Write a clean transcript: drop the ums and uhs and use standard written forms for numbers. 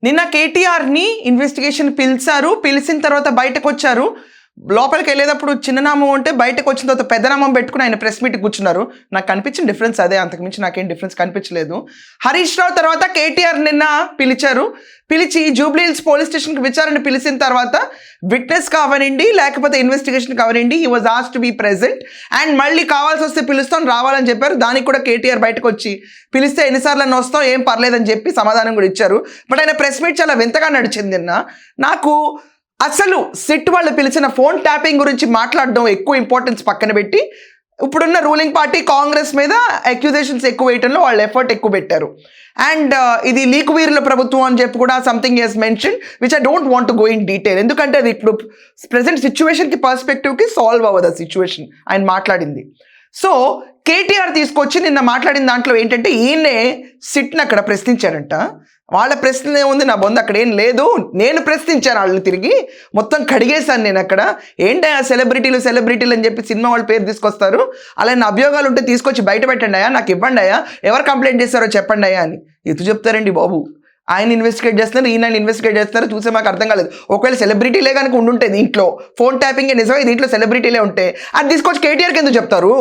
నిన్న కేటీఆర్ని ఇన్వెస్టిగేషన్ పిలిచిన తర్వాత బయటకు వచ్చారు. లోపలికి వెళ్ళేటప్పుడు చిన్ననామం ఉంటే బయటకు వచ్చిన తర్వాత పెద్దనామం పెట్టుకుని ఆయన ప్రెస్ మీట్కి కూర్చున్నారు. నాకు కనిపించిన డిఫరెన్స్ అదే, అంతకుమించి నాకేం డిఫరెన్స్ కనిపించలేదు. హరీష్ రావు తర్వాత కేటీఆర్ నిన్న పిలిచి జూబ్లీ హిల్స్ పోలీస్ స్టేషన్కి విచారణ పిలిచిన తర్వాత విట్నెస్ కావనండి లేకపోతే ఇన్వెస్టిగేషన్ కావనండి, he was asked to be present and మళ్ళీ కావాల్సి వస్తే పిలుస్తాను రావాలని చెప్పారు. దానికి కూడా కేటీఆర్ బయటకు వచ్చి పిలిస్తే ఎన్నిసార్లు వస్తాం ఏం పర్లేదని చెప్పి సమాధానం కూడా ఇచ్చారు. బట్ ఆయన ప్రెస్ మీట్ చాలా వింతగా నడిచింది నిన్న. నాకు అసలు సిట్ వాళ్ళు పిలిచిన ఫోన్ ట్యాపింగ్ గురించి మాట్లాడడం ఎక్కువ ఇంపార్టెన్స్ పక్కన పెట్టి ఇప్పుడున్న రూలింగ్ పార్టీ కాంగ్రెస్ మీద అక్యూజేషన్స్ ఎక్కువ వేయటంలో వాళ్ళు ఎఫర్ట్ ఎక్కువ పెట్టారు. అండ్ ఇది లీకు వీరుల ప్రభుత్వం అని చెప్పి కూడా something he's mention which I don't want to go in detail. ఎందుకంటే అది ఇప్పుడు ప్రెసెంట్ సిచ్యువేషన్కి పర్స్పెక్టివ్కి సాల్వ్ అవ్వదు ఆ సిచ్యువేషన్ ఆయన మాట్లాడింది. సో కేటీఆర్ తీసుకొచ్చి నిన్న మాట్లాడిన దాంట్లో ఏంటంటే ఈయనే సిట్ని అక్కడ ప్రశ్నించాడంట. వాళ్ళ ప్రశ్న ఏముంది, నా బొంద అక్కడ ఏం లేదు, నేను ప్రశ్నించాను వాళ్ళని తిరిగి మొత్తం కడిగేశాను నేను అక్కడ. ఏంటి ఆ సెలబ్రిటీలు అని చెప్పి సినిమా వాళ్ళ పేరు తీసుకొస్తారు, అలా నా అభియోగాలు ఉంటే తీసుకొచ్చి బయట పెట్టండి అయ్యా, నాకు ఇవ్వండి అయ్యా, ఎవరు కంప్లైంట్ చేస్తారో చెప్పండి అయ్యా అని ఎత్తు చెప్తారండి బాబు. ఆయన ఇన్వెస్టిగేట్ చేస్తున్నారు, ఈయన ఇన్వెస్టిగేట్ చేస్తున్నారు, చూసే మాకు అర్థం కాలేదు. ఒకవేళ సెలబ్రిటీలే కనుక ఉండుంటే దీంట్లో ఫోన్ ట్యాపింగ్ నిజమే దీంట్లో సెలబ్రిటీలే ఉంటే అది తీసుకొచ్చి కేటీఆర్కి ఎందుకు చెప్తారు?